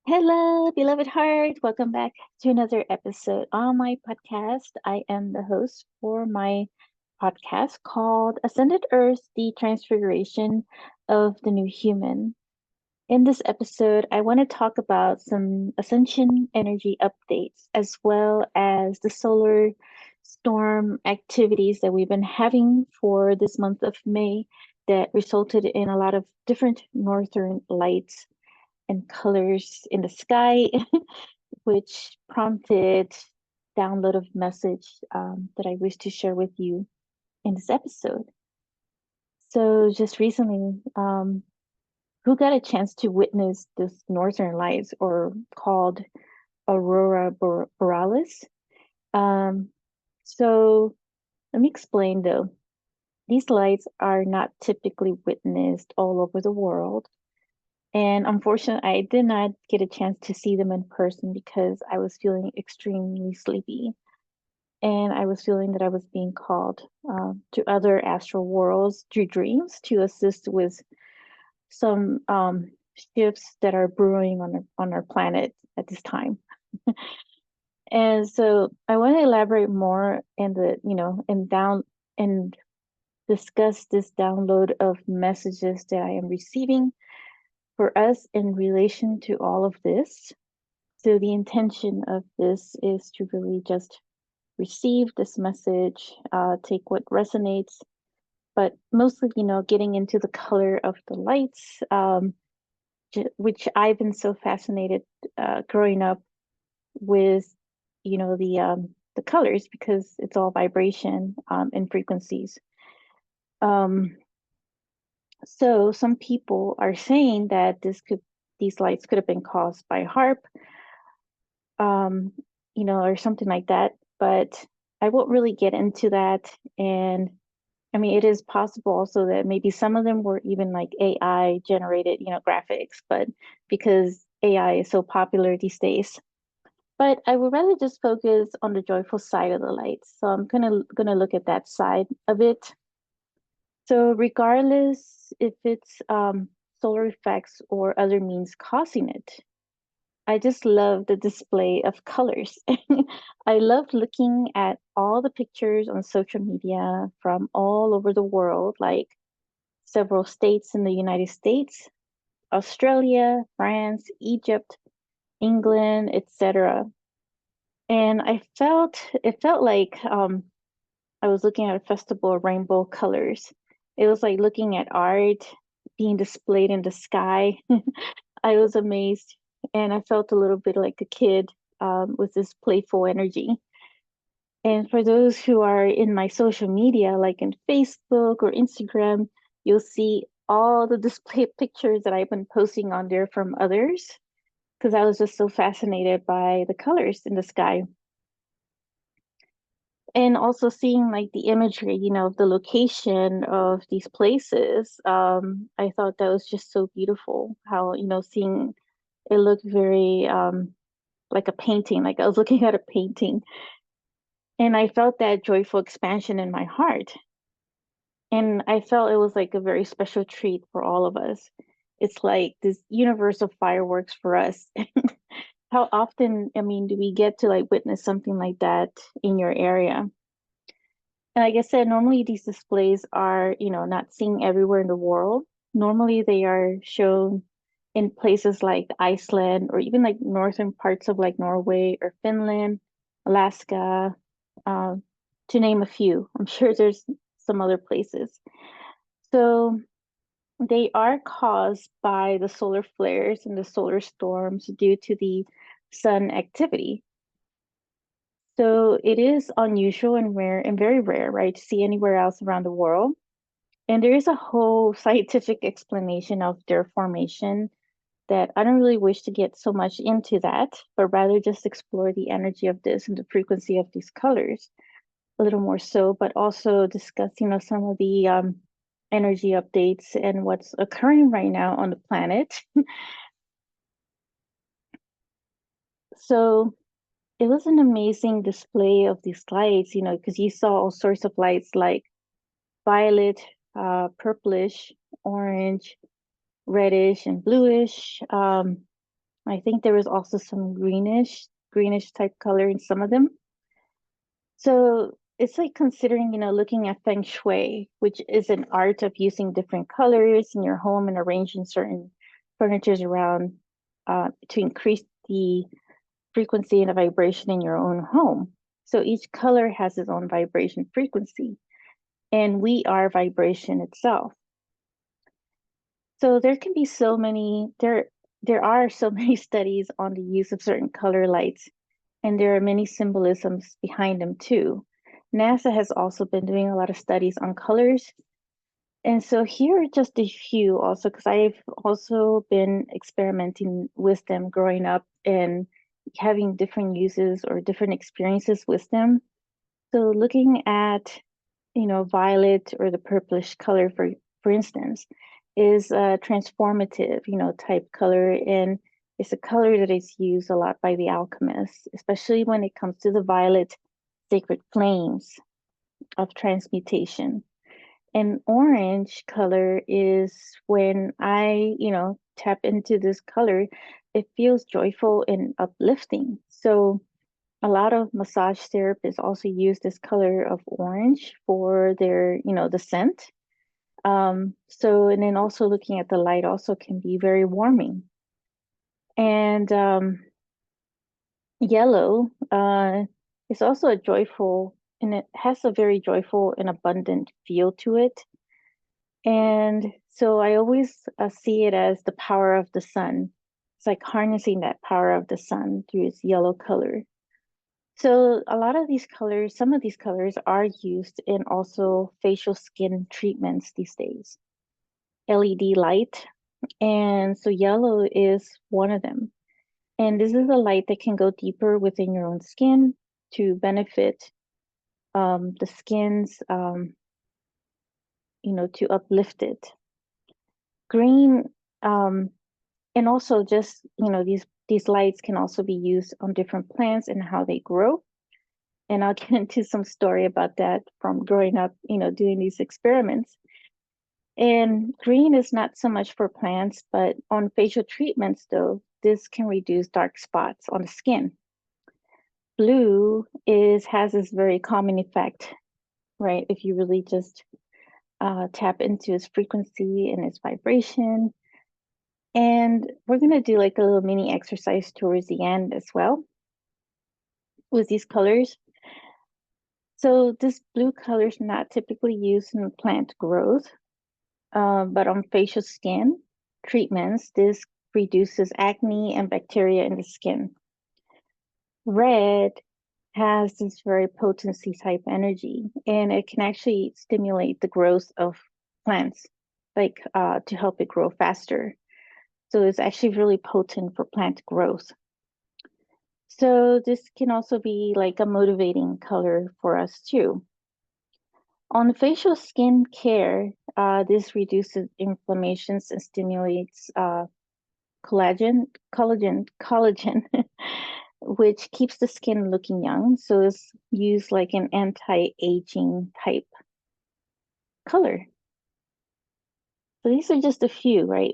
Hello, beloved heart. Welcome back to another episode on my podcast. I am the host for my podcast called Ascended Earth, the Transfiguration of the New Human. In this episode, I want to talk about some Ascension energy updates as well as the solar storm activities that we've been having for this month of May that resulted in a lot of different northern lights and colors in the sky, which prompted download of message that I wish to share with you in this episode. So just recently, who got a chance to witness this northern lights or called Aurora Borealis? Um, so let me explain though. These lights are not typically witnessed all over the world. And unfortunately, I did not get a chance to see them in person because I was feeling extremely sleepy. And I was feeling that I was being called to other astral worlds through dreams to assist with some shifts that are brewing on our planet at this time. And so I want to elaborate more in and discuss this download of messages that I am receiving for us in relation to all of this. So the intention of this is to really just receive this message, take what resonates, but mostly, getting into the color of the lights, which I've been so fascinated growing up with, the colors because it's all vibration and frequencies. Um, so some people are saying that these lights could have been caused by HARP, um, or something like that. But I won't really get into that. And I mean, it is possible also that maybe some of them were even like AI generated, graphics, but because AI is so popular these days. But I would rather just focus on the joyful side of the lights. So I'm gonna look at that side of it. So regardless if it's solar effects or other means causing it, I just love the display of colors. I love looking at all the pictures on social media from all over the world, like several states in the United States, Australia, France, Egypt, England, etc. And it felt like I was looking at a festival of rainbow colors. It was like looking at art being displayed in the sky. I was amazed and I felt a little bit like a kid with this playful energy. And for those who are in my social media, like in Facebook or Instagram, you'll see all the display pictures that I've been posting on there from others because I was just so fascinated by the colors in the sky. And also seeing like the imagery, of the location of these places. I thought that was just so beautiful how, seeing it looked very like a painting, like I was looking at a painting. And I felt that joyful expansion in my heart. And I felt it was like a very special treat for all of us. It's like this universe of fireworks for us. How often, I mean, do we get to like witness something like that in your area? And like I said, normally these displays are, not seen everywhere in the world. Normally they are shown in places like Iceland or even like northern parts of like Norway or Finland, Alaska, uh, to name a few. I'm sure there's some other places. So they are caused by the solar flares and the solar storms due to the sun activity. So it is unusual and rare and very rare, right, to see anywhere else around the world. And there is a whole scientific explanation of their formation that I don't really wish to get so much into that, but rather just explore the energy of this and the frequency of these colors a little more so, but also discuss, some of the energy updates and what's occurring right now on the planet. So it was an amazing display of these lights, because you saw all sorts of lights like violet, purplish, orange, reddish, and bluish. I think there was also some greenish type color in some of them. So it's like considering, looking at feng shui, which is an art of using different colors in your home and arranging certain furnitures around to increase the frequency and the vibration in your own home. So each color has its own vibration frequency, and we are vibration itself. So there can be there are so many studies on the use of certain color lights, and there are many symbolisms behind them too. NASA has also been doing a lot of studies on colors. And so here are just a few also, because I've also been experimenting with them growing up and having different uses or different experiences with them. So looking at, violet or the purplish color, for instance, is a transformative, type color. And it's a color that is used a lot by the alchemists, especially when it comes to the violet sacred flames of transmutation. And orange color is when I, tap into this color, it feels joyful and uplifting. So a lot of massage therapists also use this color of orange for their, the scent. And then also looking at the light also can be very warming. And yellow is also a joyful, and it has a very joyful and abundant feel to it. And so I always see it as the power of the sun. It's like harnessing that power of the sun through its yellow color. So a lot of these colors, some of these colors are used in also facial skin treatments these days. LED light. And so yellow is one of them. And this is a light that can go deeper within your own skin to benefit the skin's, to uplift it. Green, and also just, these lights can also be used on different plants and how they grow. And I'll get into some story about that from growing up, doing these experiments. And green is not so much for plants, but on facial treatments, though, this can reduce dark spots on the skin. Blue has this very calming effect, right? If you really just tap into its frequency and its vibration. And we're going to do like a little mini exercise towards the end as well with these colors. So this blue color is not typically used in plant growth, but on facial skin treatments, this reduces acne and bacteria in the skin. Red has this very potency type energy, and it can actually stimulate the growth of plants, like to help it grow faster. So it's actually really potent for plant growth. So this can also be like a motivating color for us too. On facial skin care, this reduces inflammations and stimulates collagen, which keeps the skin looking young. So it's used like an anti-aging type color. So these are just a few, right?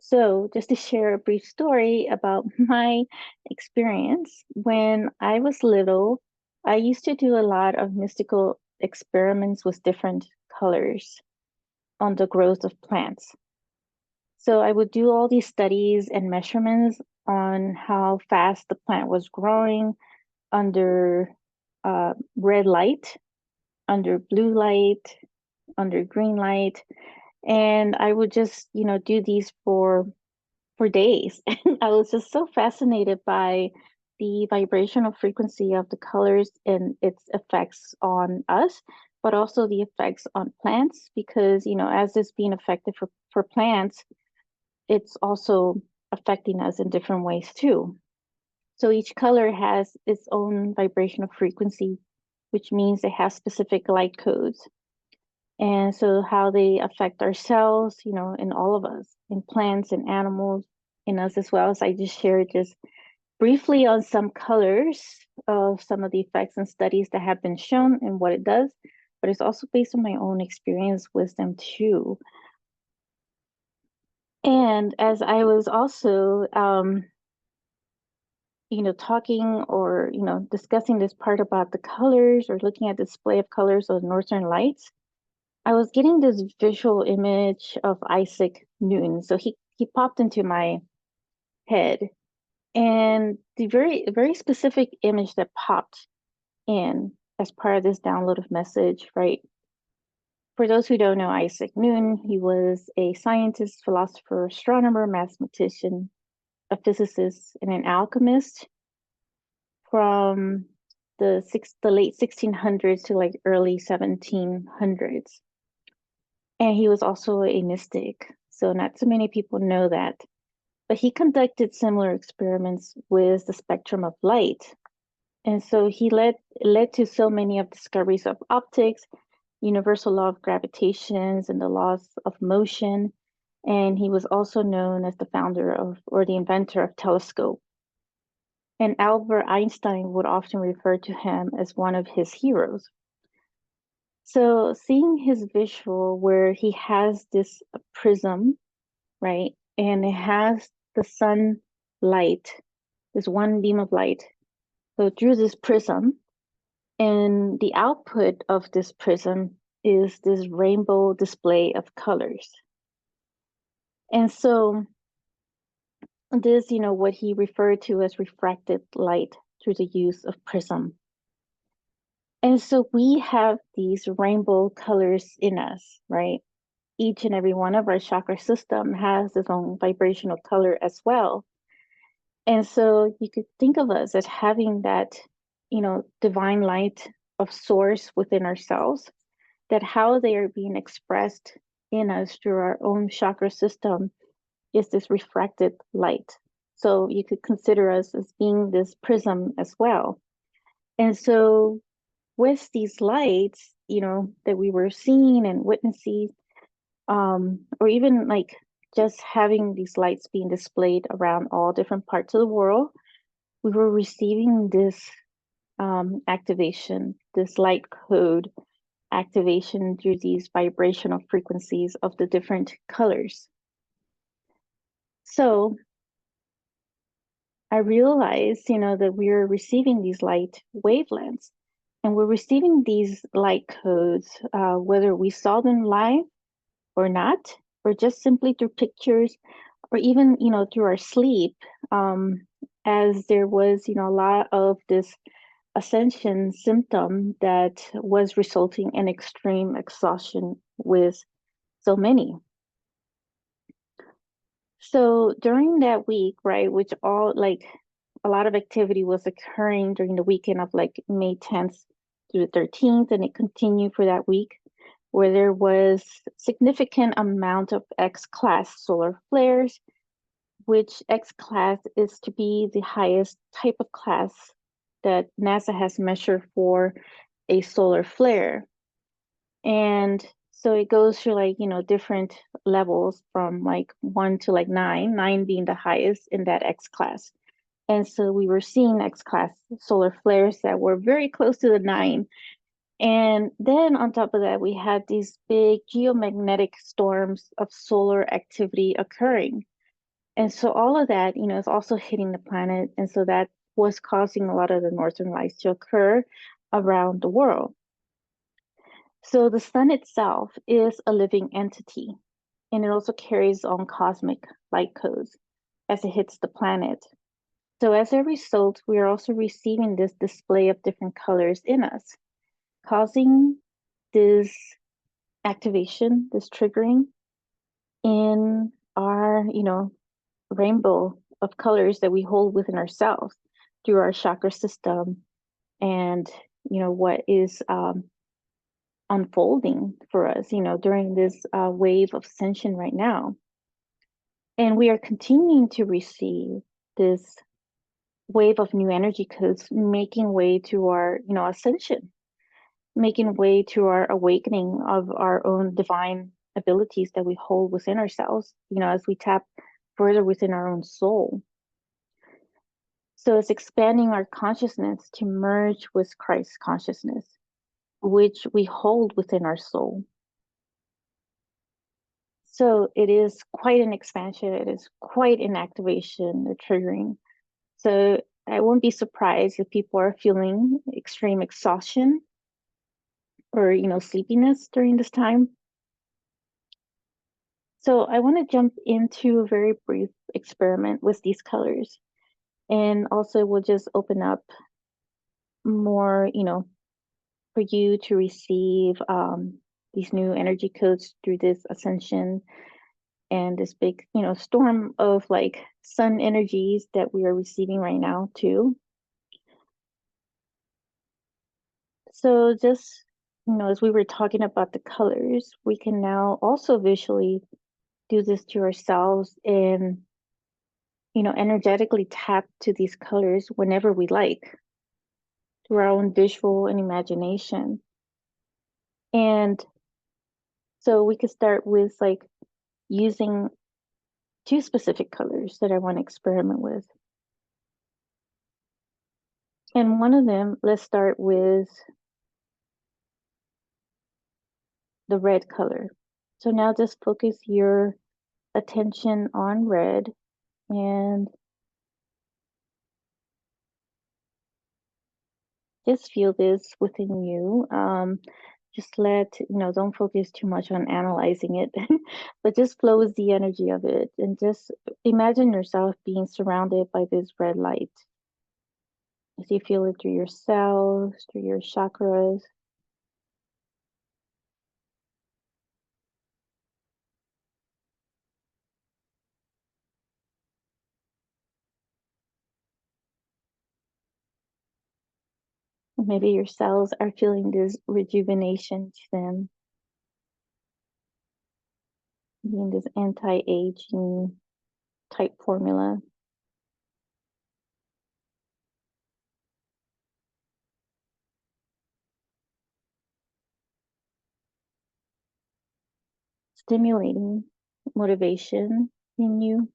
So just to share a brief story about my experience, when I was little, I used to do a lot of mystical experiments with different colors on the growth of plants. So I would do all these studies and measurements on how fast the plant was growing under red light, under blue light, under green light. And I would just, do these for days. And I was just so fascinated by the vibrational frequency of the colors and its effects on us, but also the effects on plants, because, as it's being effective for plants, it's also affecting us in different ways too. So each color has its own vibrational frequency, which means it has specific light codes. And so how they affect our cells, in all of us, in plants and animals, in us as well. As I just shared just briefly on some colors of some of the effects and studies that have been shown and what it does, but it's also based on my own experience with them too. And as I was also talking or, discussing this part about the colors or looking at the display of colors of northern lights, I was getting this visual image of Isaac Newton. So he popped into my head. And the very specific image that popped in as part of this downloaded message, right? For those who don't know Isaac Newton, he was a scientist, philosopher, astronomer, mathematician, a physicist, and an alchemist from the late 1600s to like early 1700s. And he was also a mystic. So not too many people know that. But he conducted similar experiments with the spectrum of light. And so he led to so many of discoveries of optics, universal law of gravitations, and the laws of motion. And he was also known as the founder of, or the inventor of telescope. And Albert Einstein would often refer to him as one of his heroes. So seeing his visual where he has this prism, right? And it has the sunlight, this one beam of light, go through this prism. And the output of this prism is this rainbow display of colors. And so this, what he referred to as refracted light through the use of prism. And so we have these rainbow colors in us, right? Each and every one of our chakra system has its own vibrational color as well. And so you could think of us as having that, divine light of source within ourselves, that how they are being expressed in us through our own chakra system is this refracted light. So you could consider us as being this prism as well. And so with these lights, that we were seeing and witnessing, or even like just having these lights being displayed around all different parts of the world, we were receiving this activation, this light code activation through these vibrational frequencies of the different colors. So I realized, that we're receiving these light wavelengths, and we're receiving these light codes, whether we saw them live or not, or just simply through pictures, or even, through our sleep, as there was, a lot of this ascension symptom that was resulting in extreme exhaustion with so many. So during that week, right, which all like a lot of activity was occurring during the weekend of like May 10th through the 13th, and it continued for that week, where there was significant amount of X-class solar flares, which X-class is to be the highest type of class that NASA has measured for a solar flare. And so it goes through like, different levels from like 1 to like 9 being the highest in that X class. And so we were seeing X class solar flares that were very close to the 9. And then on top of that, we had these big geomagnetic storms of solar activity occurring. And so all of that, is also hitting the planet. And so that was causing a lot of the northern lights to occur around the world. So the sun itself is a living entity, and it also carries on cosmic light codes as it hits the planet. So as a result, we are also receiving this display of different colors in us, causing this activation, this triggering in our, rainbow of colors that we hold within ourselves through our chakra system, and, what is unfolding for us, during this wave of ascension right now. And we are continuing to receive this wave of new energy codes, making way to our, ascension, making way to our awakening of our own divine abilities that we hold within ourselves, as we tap further within our own soul. So it's expanding our consciousness to merge with Christ's consciousness, which we hold within our soul. So it is quite an expansion. It is quite an activation, a triggering. So I won't be surprised if people are feeling extreme exhaustion or, sleepiness during this time. So I want to jump into a very brief experiment with these colors. And also we'll just open up more, for you to receive these new energy codes through this ascension and this big, storm of like sun energies that we are receiving right now too. So just, as we were talking about the colors, we can now also visually do this to ourselves and, energetically tap to these colors whenever we like through our own visual and imagination. And so we could start with like using two specific colors that I want to experiment with. And one of them, let's start with the red color. So now just focus your attention on red and just feel this within you. Just don't focus too much on analyzing it, but just flow with the energy of it and just imagine yourself being surrounded by this red light as you feel it through your cells, through your chakras. Maybe your cells are feeling this rejuvenation to them, being this anti-aging type formula. Stimulating motivation in you.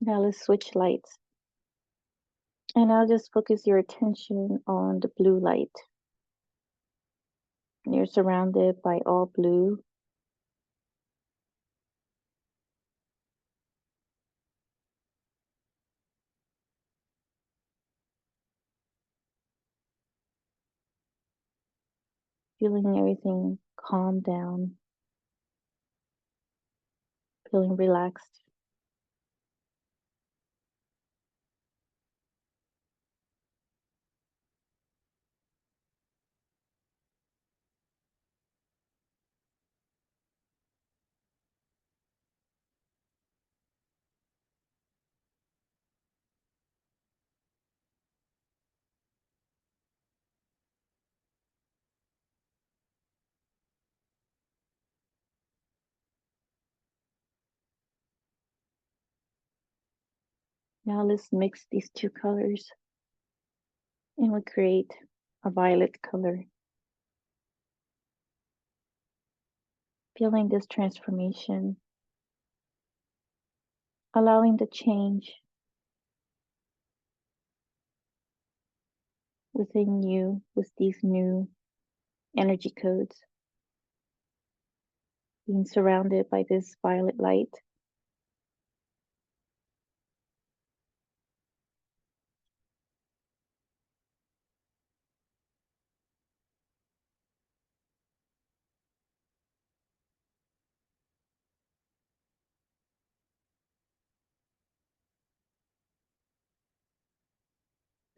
Now let's switch lights. And now just focus your attention on the blue light. You're surrounded by all blue. Feeling everything calm down, feeling relaxed. Now let's mix these two colors and we create a violet color. Feeling this transformation, allowing the change within you with these new energy codes, being surrounded by this violet light.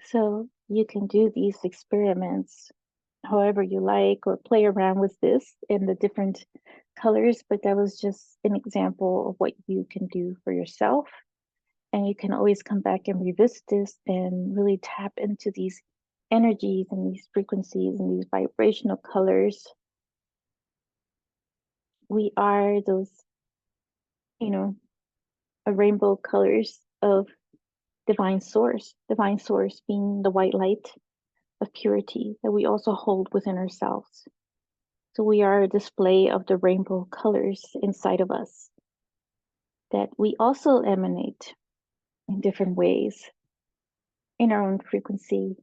So you can do these experiments however you like or play around with this in the different colors, but that was just an example of what you can do for yourself. And you can always come back and revisit this and really tap into these energies and these frequencies and these vibrational colors. We are those, you know, a rainbow colors of divine source being the white light of purity that we also hold within ourselves. So we are a display of the rainbow colors inside of us that we also emanate in different ways, in our own frequency,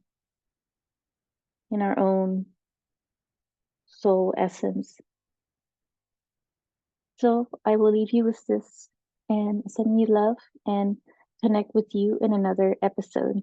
in our own soul essence. So I will leave you with this and send you love and connect with you in another episode.